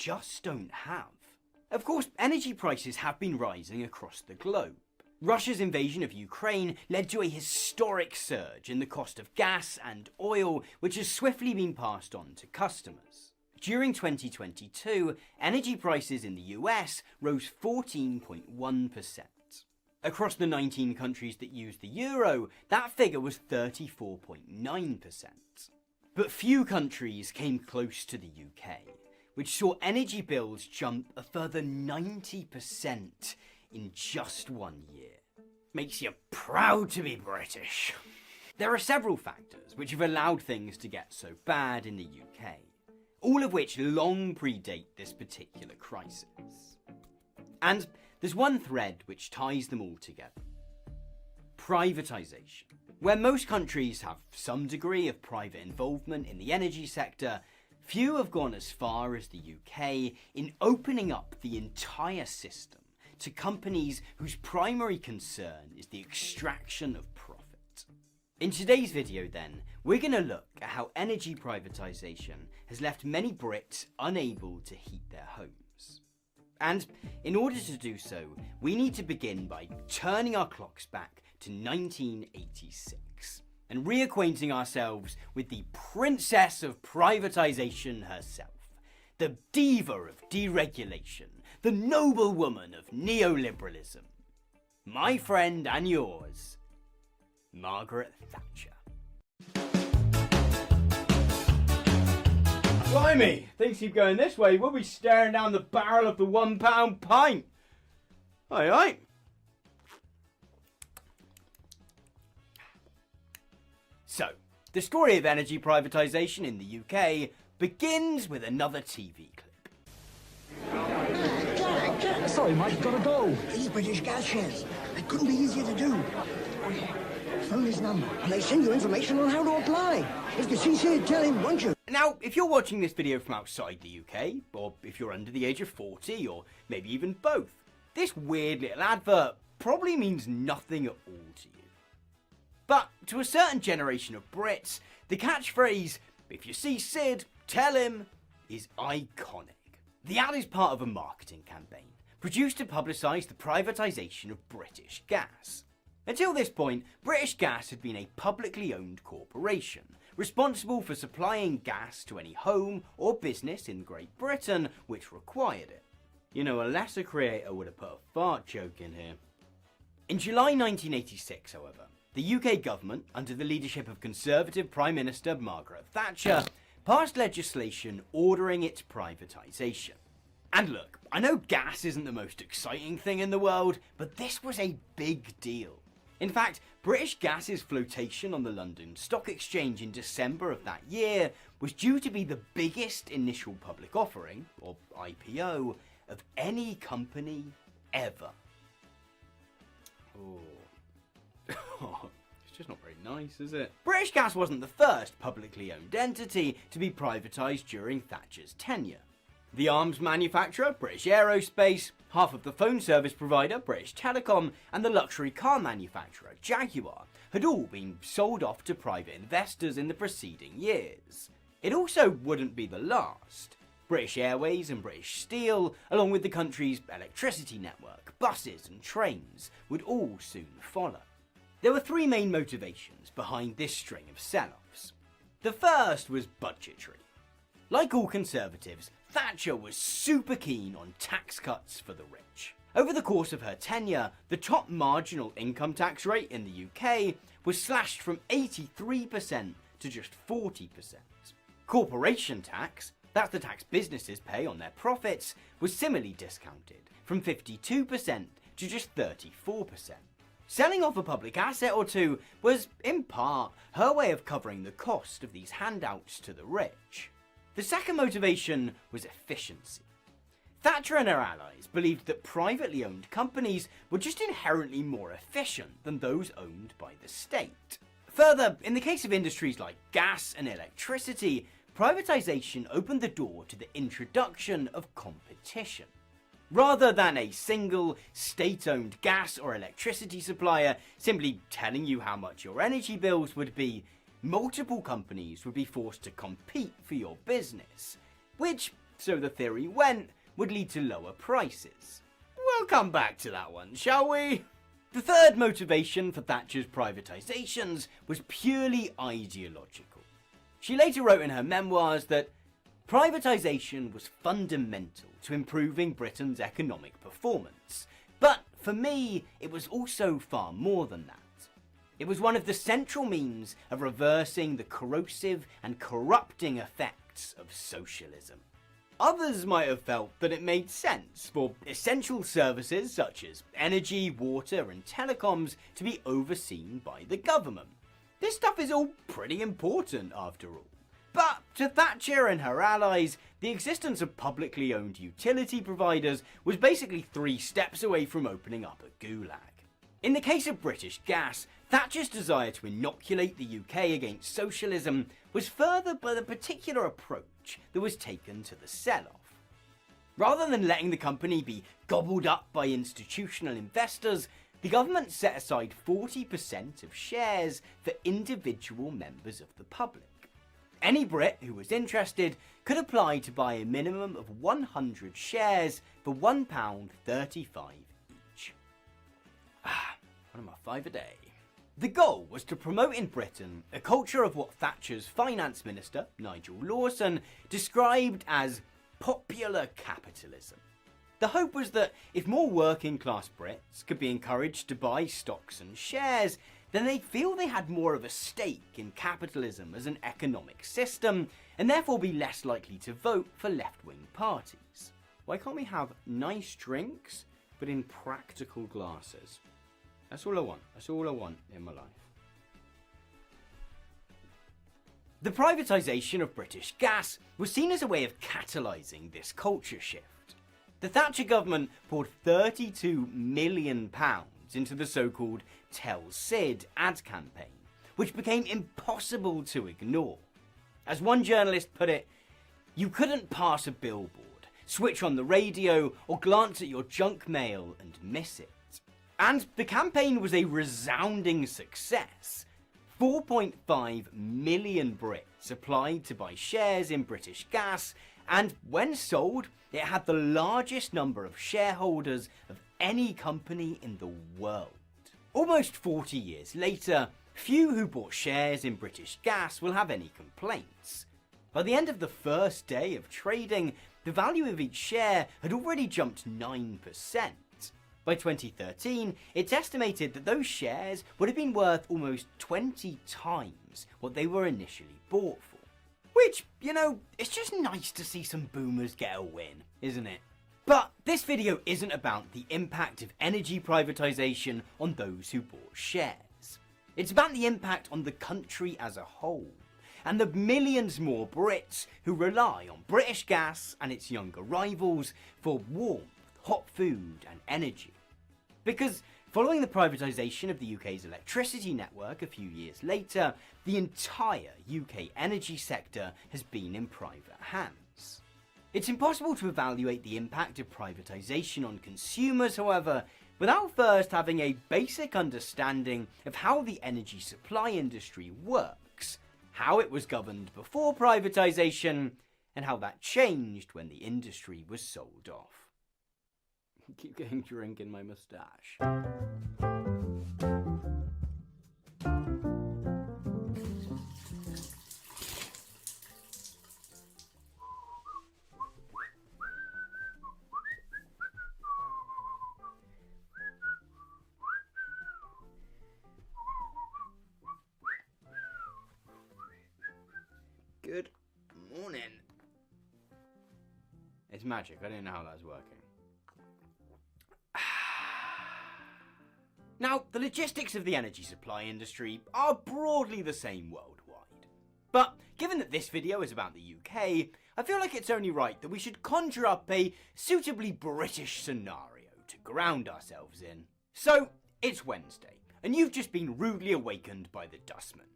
just don't have. Of course, energy prices have been rising across the globe. Russia's invasion of Ukraine led to a historic surge in the cost of gas and oil, which has swiftly been passed on to customers. During 2022, energy prices in the US rose 14.1%. Across the 19 countries that use the euro, that figure was 34.9%. But few countries came close to the UK, which saw energy bills jump a further 90% in just 1 year. Makes you proud to be British. There are several factors which have allowed things to get so bad in the UK, all of which long predate this particular crisis. And there's one thread which ties them all together. Privatization. Where most countries have some degree of private involvement in the energy sector, few have gone as far as the UK in opening up the entire system to companies whose primary concern is the extraction of profit. In today's video then, we're going to look at how energy privatization has left many Brits unable to heat their homes. And in order to do so, we need to begin by turning our clocks back to 1986 and reacquainting ourselves with the princess of privatization herself, the diva of deregulation, the noble woman of neoliberalism. My friend and yours, Margaret Thatcher. Blimey, things keep going this way, we'll be staring down the barrel of the £1 pint. Aye, aye. So, the story of energy privatisation in the UK begins with another TV clip. Sorry, Mike, gotta go. These British gas shares. It couldn't be easier to do. Phone his number, and they send you information on how to apply. If the CC, tell him, won't you? Now, if you're watching this video from outside the UK, or if you're under the age of 40, or maybe even both, this weird little advert probably means nothing at all to you. But to a certain generation of Brits, the catchphrase, "If you see Sid, tell him," is iconic. The ad is part of a marketing campaign produced to publicise the privatisation of British Gas. Until this point, British Gas had been a publicly owned corporation, responsible for supplying gas to any home or business in Great Britain which required it. You know, a lesser creator would have put a fart joke in here. In July 1986, however, the UK government, under the leadership of Conservative Prime Minister Margaret Thatcher, passed legislation ordering its privatisation. And look, I know gas isn't the most exciting thing in the world, but this was a big deal. In fact, British Gas's flotation on the London Stock Exchange in December of that year was due to be the biggest initial public offering, or IPO, of any company ever. It's just not very nice, is it? British Gas wasn't the first publicly owned entity to be privatised during Thatcher's tenure. The arms manufacturer, British Aerospace, half of the phone service provider, British Telecom, and the luxury car manufacturer, Jaguar, had all been sold off to private investors in the preceding years. It also wouldn't be the last. British Airways and British Steel, along with the country's electricity network, buses and trains, would all soon follow. There were three main motivations behind this string of sell-offs. The first was budgetary. Like all Conservatives, Thatcher was super keen on tax cuts for the rich. Over the course of her tenure, the top marginal income tax rate in the UK was slashed from 83% to just 40%. Corporation tax, that's the tax businesses pay on their profits, was similarly discounted from 52% to just 34%. Selling off a public asset or two was, in part, her way of covering the cost of these handouts to the rich. The second motivation was efficiency. Thatcher and her allies believed that privately owned companies were just inherently more efficient than those owned by the state. Further, in the case of industries like gas and electricity, privatisation opened the door to the introduction of competition. Rather than a single, state-owned gas or electricity supplier simply telling you how much your energy bills would be, multiple companies would be forced to compete for your business, which so the theory went, would lead to lower prices. We'll come back to that one, shall we? The third motivation for Thatcher's privatisations was purely ideological. She later wrote in her memoirs that privatisation was fundamental to improving Britain's economic performance. But for me, it was also far more than that. It was one of the central means of reversing the corrosive and corrupting effects of socialism. Others might have felt that it made sense for essential services such as energy, water and telecoms to be overseen by the government. This stuff is all pretty important after all. But to Thatcher and her allies, the existence of publicly owned utility providers was basically 3 steps away from opening up a gulag. In the case of British Gas, Thatcher's desire to inoculate the UK against socialism was furthered by the particular approach that was taken to the sell-off. Rather than letting the company be gobbled up by institutional investors, the government set aside 40% of shares for individual members of the public. Any Brit who was interested could apply to buy a minimum of 100 shares for £1.35 each. One of my 5 a day. The goal was to promote in Britain a culture of what Thatcher's finance minister, Nigel Lawson, described as popular capitalism. The hope was that if more working class Brits could be encouraged to buy stocks and shares, then they'd feel they had more of a stake in capitalism as an economic system, and therefore be less likely to vote for left-wing parties. Why can't we have nice drinks, but in practical glasses? That's all I want. That's all I want in my life. The privatisation of British Gas was seen as a way of catalysing this culture shift. The Thatcher government poured £32 million into the so-called Tell Sid ad campaign, which became impossible to ignore. As one journalist put it, you couldn't pass a billboard, switch on the radio, or glance at your junk mail and miss it. And the campaign was a resounding success. 4.5 million Brits applied to buy shares in British Gas, and when sold, it had the largest number of shareholders of any company in the world. Almost 40 years later, few who bought shares in British Gas will have any complaints. By the end of the first day of trading, the value of each share had already jumped 9%. By 2013, it's estimated that those shares would have been worth almost 20 times what they were initially bought for. Which, you know, it's just nice to see some boomers get a win, isn't it? But this video isn't about the impact of energy privatisation on those who bought shares. It's about the impact on the country as a whole, and the millions more Brits who rely on British Gas and its younger rivals for warmth, hot food and energy. Because following the privatisation of the UK's electricity network a few years later, the entire UK energy sector has been in private hands. It's impossible to evaluate the impact of privatisation on consumers, however, without first having a basic understanding of how the energy supply industry works, how it was governed before privatisation, and how that changed when the industry was sold off. Keep getting drink in my moustache. Good morning. It's magic. I didn't know how that was working. Now, the logistics of the energy supply industry are broadly the same worldwide. But given that this video is about the UK, I feel like it's only right that we should conjure up a suitably British scenario to ground ourselves in. So, it's Wednesday, and you've just been rudely awakened by the dustman.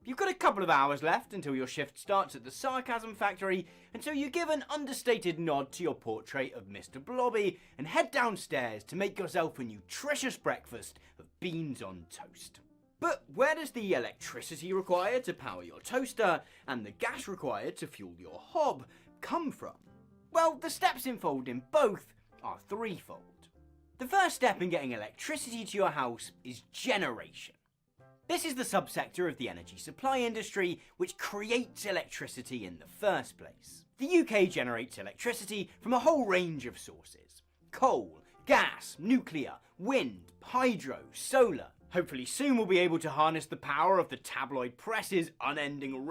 You've got a couple of hours left until your shift starts at the Sarcasm Factory, and so you give an understated nod to your portrait of Mr. Blobby and head downstairs to make yourself a nutritious breakfast of beans on toast. But where does the electricity required to power your toaster and the gas required to fuel your hob come from? Well, the steps involved in both are threefold. The first step in getting electricity to your house is generation. This is the subsector of the energy supply industry which creates electricity in the first place. The UK generates electricity from a whole range of sources: coal, gas, nuclear, wind, hydro, solar. Hopefully soon we'll be able to harness the power of the tabloid press's unending